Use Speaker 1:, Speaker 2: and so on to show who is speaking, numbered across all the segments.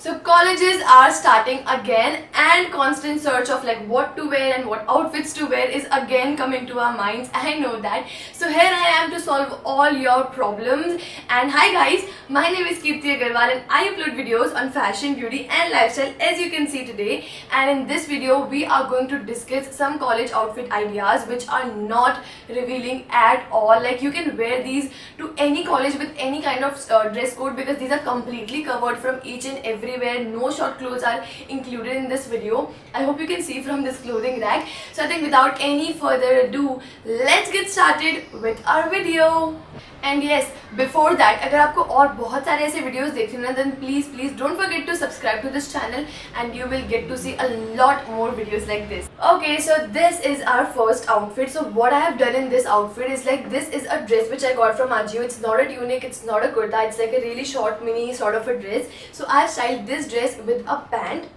Speaker 1: So colleges are starting again and constant search of like what to wear and what outfits to wear is again coming to our minds. I know that. So here I am to solve all your problems. And hi guys, my name is Kirti Agarwal and I upload videos on fashion, beauty and lifestyle as you can see today. And in this video we are going to discuss some college outfit ideas which are not revealing at all. Like you can wear these to any college with any kind of dress code because these are completely covered from each and everywhere. No short clothes are included in this video. I hope you can see from this clothing rack. So I think without any further ado, let's get started with our video. And yes, before that, अगर आपको और बहुत सारे ऐसे videos देखने हैं, then please don't forget to subscribe to this channel and you will get to see a lot more videos like this. Okay, so this is our first outfit. So what I have done in this outfit is like this is a dress which I got from Ajio. It's not a tunic, it's not a kurta, it's like a really short mini sort of a dress. So I have styled this dress with a pant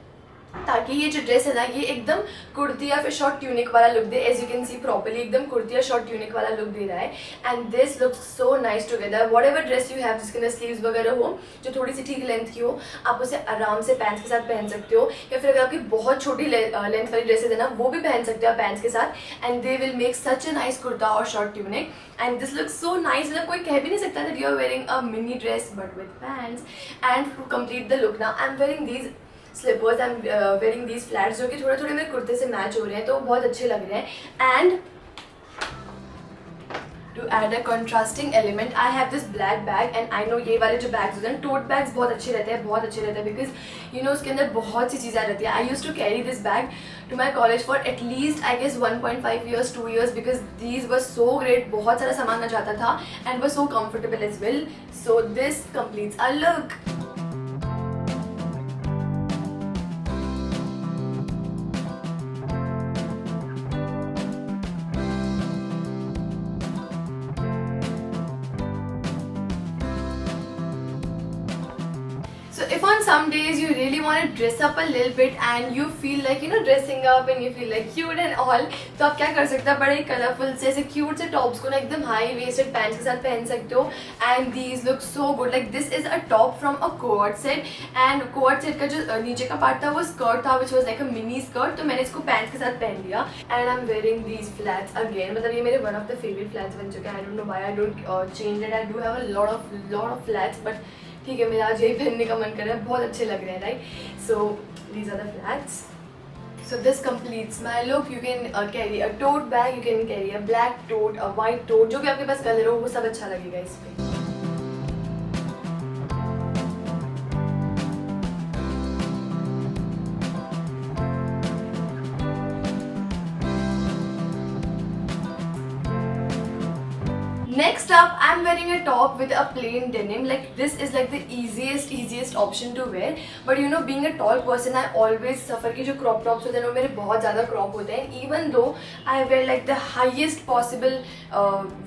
Speaker 1: ताकि ये जो dress है ना ये एकदम कुर्ती या फिर short tunic वाला लुक दे. As you can see properly एकदम कुर्ती या शॉर्ट ट्यूनिक वाला लुक दे रहा है. And this looks so nice together. Whatever dress you have जिसके अंदर स्लीव्स वगैरह हो जो थोड़ी सी ठीक लेंथ की हो, आप उसे आराम से पैंट्स के साथ पहन सकते हो. या फिर अगर आपकी बहुत छोटी लेंथ वाली ड्रेसेज है ना वो भी पहन सकते हो पैंट्स के साथ. And they will make such a nice kurta और short tunic. And this looks so nice. मतलब कोई कह भी नहीं सकता that you are wearing a mini dress but with pants. And to complete the look now I am wearing these slippers. I am wearing these flats जो कि थोड़े थोड़े मेरे कुर्ते से मैच हो रहे हैं तो बहुत अच्छे लग रहे हैं. And to add a contrasting element I have this black bag. And I know ये वाले जो बैग्स होते हैं टोट बैग्स बहुत अच्छे रहते हैं, बहुत अच्छे रहते हैं बिकॉज यू नो उसके अंदर बहुत सी चीज़ें रहती है. I use to carry this bag to my college for at least I guess 1.5 years 2 years because these were so great. बहुत सारा सामान आ जाता था and were so comfortable as well. So this completes a look. So if on some days you really want to dress up a little bit and you feel like you know dressing up and you feel like cute and all, तो आप क्या कर सकते हो, बड़े colourful से ऐसे cute से टॉप्स को ना एकदम हाई वेस्टेड पैंट्स के साथ पहन सकते हो. And these look so good. Like this is a top from a coat set. And coat set का जो नीचे का पार्ट था वो स्कर्ट था which was like a mini skirt. तो मैंने इसको पैंट्स के साथ पहन लिया. And I am wearing these flats again. मतलब ये मेरे one of the favourite flats बन चुके हैं. I don't know why I don't change it. I do have a lot of flats but ठीक है मेरा आज यही पहनने का मन कर रहा है. बहुत अच्छे लग रहे हैं right. So these are the flats. So this completes my look. You can carry a tote bag, you can carry a black tote, a white tote, जो भी आपके पास कलर हो वो सब अच्छा लगेगा इस पर. Next up, I'm wearing a top with a plain denim. Like this is like the easiest option to wear. But you know, being a tall person, I always suffer कि जो crop tops होते हैं वो मेरे बहुत ज़्यादा crop होते हैं. Even though I wear like the highest possible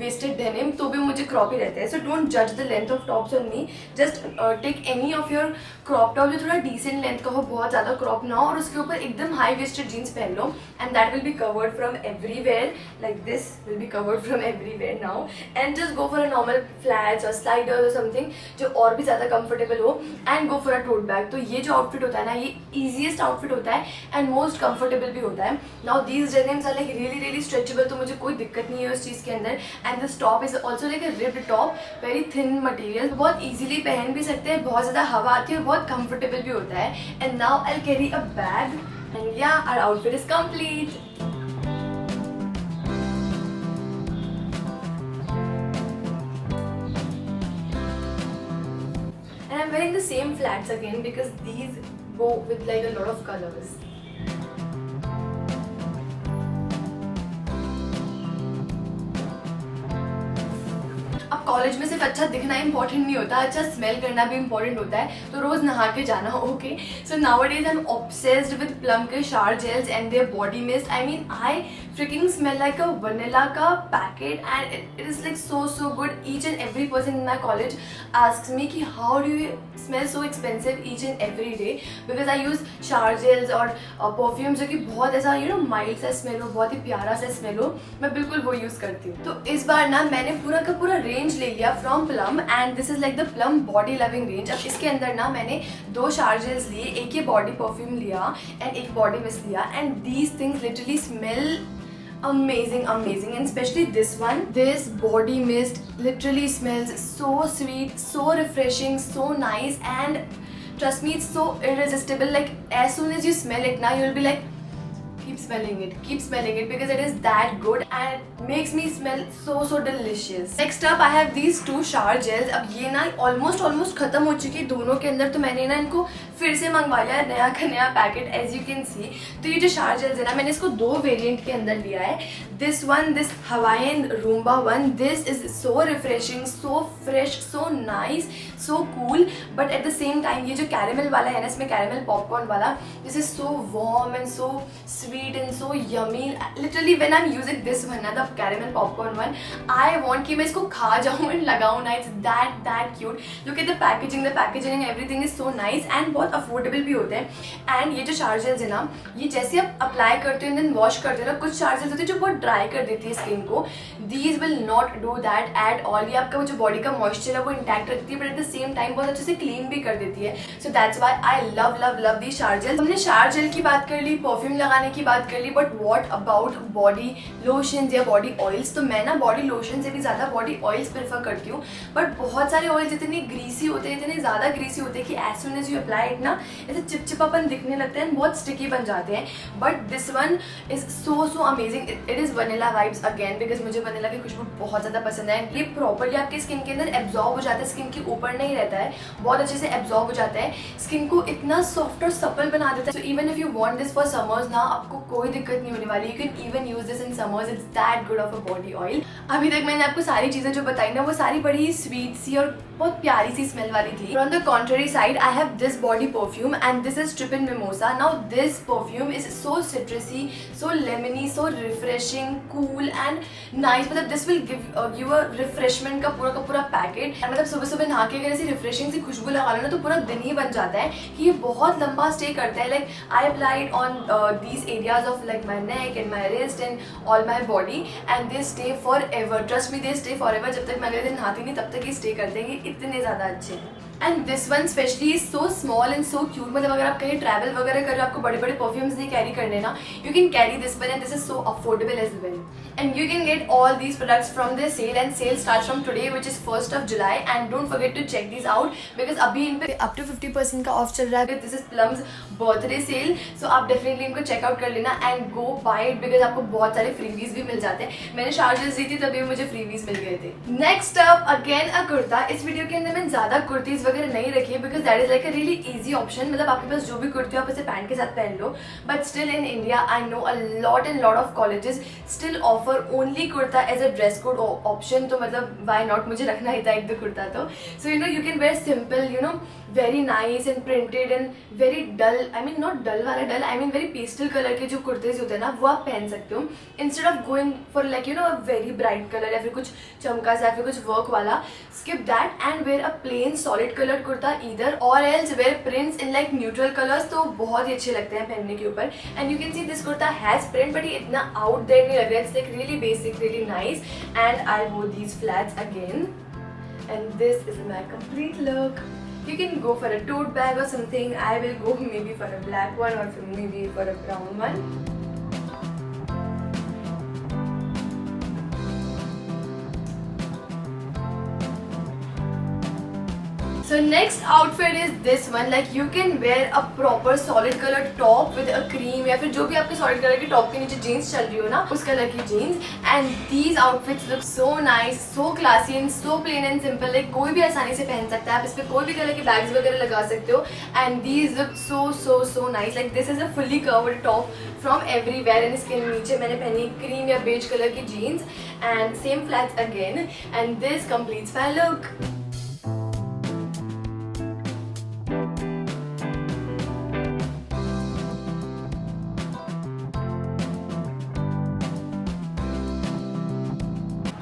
Speaker 1: waisted denim, तो भी मुझे crop ही रहते हैं. So don't judge the length of tops on me. Just take any of your crop top जो थोड़ा decent length का हो, बहुत ज़्यादा crop ना हो, और उसके ऊपर एकदम high waisted jeans पहन लो. And that will be covered from everywhere. Like this will be covered from everywhere now. And just go for a normal flats or sliders or something जो और भी ज़्यादा comfortable हो. And go for a tote bag. तो ये जो outfit होता है ना ये easiest outfit होता है and most comfortable भी होता है. Now these denims are like really stretchable, तो मुझे कोई दिक्कत नहीं है उस चीज़ के अंदर. And this top is also like a ribbed top, very thin material. बहुत easily पहन भी सकते हैं, बहुत ज़्यादा हवा आती है और बहुत comfortable भी होता है. And now I'll carry a bag and yeah, our outfit is complete. And I'm wearing the same flats again because these go with like a lot of colors. अब कॉलेज में सिर्फ अच्छा दिखना इंपॉर्टेंट नहीं होता, अच्छा स्मेल करना भी इंपॉर्टेंट होता है. तो रोज नहा के जाना. Okay. So nowadays I am obsessed with Plum के shower gels and their body mist. I mean I freaking smell like a vanilla ka packet and it is like so good. Each and every person in my college asks me ki how do you smell so expensive each and every day because I use shower gels और perfume जो कि बहुत ऐसा you know mild सा smell हो, बहुत ही प्यारा सा smell हो, मैं बिल्कुल वो use करती हूँ. तो इस बार ना मैंने पूरा का पूरा range ले लिया from plum and this is like the plum body loving range. अब इसके अंदर ना मैंने 2 शावर जेल्स लिए, एक ये बॉडी परफ्यूम लिया एंड एक बॉडी मिस्ट लिया and these things literally smell amazing and especially this one, this body mist literally smells so sweet, so refreshing, so nice, and trust me, it's so irresistible. Like as soon as you smell it now, you'll be like keep smelling it because it is that good and it makes me smell so delicious. Next up I have these 2 shower gels. अब ये ना almost खत्म हो चुकी है दोनों के अंदर, तो मैंने ना इनको फिर से मंगवा लिया नया का नया packet as you can see. तो ये जो शावर जेल्स है ना, मैंने इसको 2 वेरिएंट के अंदर लिया है. This Hawaiian rumba one, this is so refreshing, so fresh, so nice, so cool, but at the same time ये जो कैरेमल वाला है ना, इसमें कैरेमल पॉपकॉर्न वाला, this is so warm and so sweet and so yummy. Literally when I'm using this one, the caramel popcorn one, I want कि मैं इसको खा जाऊँ and लगाऊँ ना. It's that cute. Look at the packaging and everything is so nice and बहुत affordable भी होते हैं. And ये जो shower gels है ना, ये जैसे आप अप्लाई करते हो and then wash करते हो ना, कुछ shower gels होते हैं जो बहुत ड्राई कर देती है स्किन को. These will not do that at all. ये आपका जो बॉडी का मॉइस्चर है वो इंटैक्ट रखती है, but at the same time बहुत अच्छे से क्लीन भी कर देती है. So that's why I love these shower gels. हमने shower gel की बात कर ली, परफ्यूम लगाने की बात कर ली, but what about body lotions या बॉडी ऑयल्स. तो मैं ना बॉडी लोशन से भी ज़्यादा बॉडी ऑयल्स प्रेफर करती हूँ, बट बहुत सारे ऑयल्स इतने ग्रीसी होते हैं, इतने ज़्यादा ग्रीसी होते हैं कि as soon as you apply it ना, ऐसे चिपचिपापन दिखने लगता है, बहुत स्टिकी बन जाते हैं. But this one is so amazing. It is vanilla vibes again, because मुझे वनीला की खुशबू बहुत ज़्यादा पसंद है. ये प्रॉपरली आपके स्किन के अंदर एब्जॉर्ब हो जाता है, स्किन के ऊपर नहीं रहता है, बहुत अच्छे से एब्जॉर्ब हो जाता है, स्किन को इतना सॉफ्ट और सपल बना देता है. So even if you want this for summers ना, आपको कोई दिक्कत नहीं होने वाली. You can even use this in summers. It's that good of a body oil. अभी तक मैंने आपको सारी चीजें जो बताई ना, वो सारी बड़ी स्वीट सी और बहुत प्यारी सी स्मेल वाली थी. On the contrary side I have this body perfume and this is trippin mimosa. Now this perfume is so citrusy, so lemony, so refreshing, cool and nice. मतलब this will give you a refreshment का पूरा packet. मतलब सुबह नहा के अगर ऐसी refreshing सी खुशबू लगा लो ना, तो पूरा दिन ही बन जाता है कि ये बहुत लंबा स्टे करता है. Like I applied on these areas of like my neck and my wrist and all my body and they stay forever. Trust me, they stay forever. जब तक मैं अगले दिन नहाती नहीं तब तक ये stay करते हैं. इतने ज़्यादा अच्छे हैं. And this one specially is so small and so cute. मतलब अगर आप कहीं ट्रैवल वगैरह कर रहे हो, आपको बड़े परफ्यूम्स नहीं कैरी करने ना, you can carry this one and this is so affordable as well. And you can get all these products from the sale and sale start from today which is 1st of July. And don't forget to check this out because अभी इन पे up to 50% का of चल रहा है. This is Plum's birthday sale, so आप definitely इनको check out कर लेना and go buy it because आपको बहुत सारे फ्रीवीज भी मिल जाते हैं. मैंने चार्जेस दी थी तभी मुझे फ्रीवीज मिल गए थे. Next up again a kurta. इस वीडियो के अंदर मैंने ज्यादा कुर्तीज वगैरह नहीं रखी है because that is like a really easy option. मतलब आपके पास जो भी कुर्ती हो आप इसे पैंट के साथ पहन लो. But still in India I know a lot of colleges still offer only kurta as a dress code option. तो मतलब why not, मुझे रखना ही था एक दो कुर्ता तो. So you know you can wear simple, you know, very nice and printed and very dull, I mean not dull वाला dull, I mean very pastel color के जो कुर्तेज होते हैं ना, वो आप पहन सकते हो instead of going for like you know a very bright color या फिर कुछ चमका सा या फिर कुछ वर्क वाला. Skip that and wear a plain solid colored kurta either or else wear prints in like neutral colors. तो बहुत ही अच्छे लगते हैं पहनने के ऊपर. And you can see this kurta has print but ये इतना out there नहीं लग रहा है. It's like really basic, really nice. And I wore these flats again and this is my complete look. You can go for a tote bag or something. I will go maybe for a black one or maybe for a brown one. So next outfit is this one. Like you can wear a proper solid color top with a cream या फिर जो भी आपके solid color के top के नीचे jeans चल रही हो ना, उस color की jeans. And these outfits look so nice, so classy and so plain and simple. Like कोई भी आसानी से पहन सकता है. आप इस पे कोई भी color के bags वगैरह लगा सकते हो. And these look so nice. Like this is a fully covered top from everywhere. And इसके नीचे मैंने पहनी cream या beige color की jeans and same flats again. And this completes my look.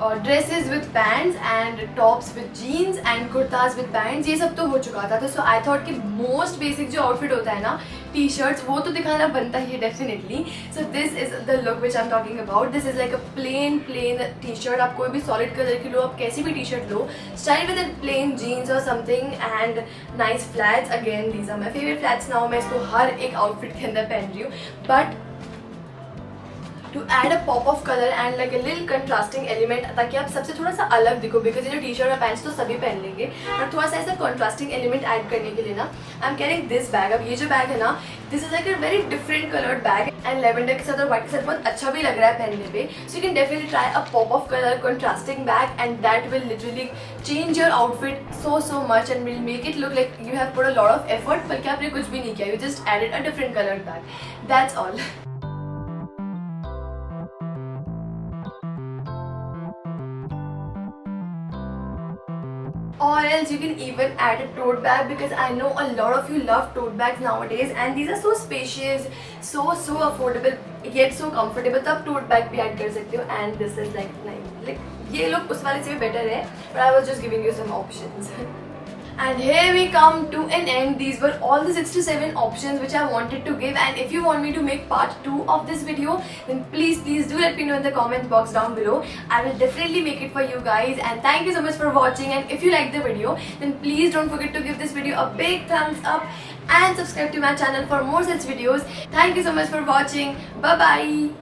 Speaker 1: Dresses with pants and tops with jeans and kurtas with pants, ये सब तो हो चुका था. तो सो आई थॉट कि मोस्ट बेसिक जो आउटफिट होता है ना, टी शर्ट्स, वो तो दिखाना बनता ही है definitely. So this is the look which I am talking about. This is like a plain T shirt. आप कोई भी सॉलिड कलर की लो, आप कैसी भी टी शर्ट लो, style with in plain jeans और something and nice flats. Again these are my favourite flats now. मैं इसको हर एक आउटफिट के अंदर पहन रही हूँ. But to add a pop of color and like a little contrasting element, ताकि आप सबसे थोड़ा सा अलग दिखो, बिकॉज ये जो टी शर्ट और पैंट्स तो सभी पहन लेंगे, और थोड़ा सा ऐसा contrasting element ऐड करने के लिए ना I am carrying this bag. अब ये जो बैग है ना, this is like a very different coloured bag and lavender के साथ और व्हाइट के साथ बहुत अच्छा भी लग रहा है पहनने पे. So you can definitely try a pop of colour contrasting bag and that will literally change your outfit so much and will make it look like you have put a lot of effort, बल्कि आपने कुछ भी नहीं किया, you just added a different colored bag. That's all. Or else you can even add a tote bag, because I know a lot of you love tote bags nowadays and these are so spacious, so affordable yet so comfortable. तो आप tote bag भी add कर सकते हो and this is like ये लोग उस वाले से भी better है, but I was just giving you some options. And here we come to an end. These were all the 6 to 7 options which I wanted to give, and if you want me to make part 2 of this video, then please do let me know in the comment box down below. I will definitely make it for you guys, and thank you so much for watching. And if you like the video, then please don't forget to give this video a big thumbs up and subscribe to my channel for more such videos. Thank you so much for watching. Bye bye.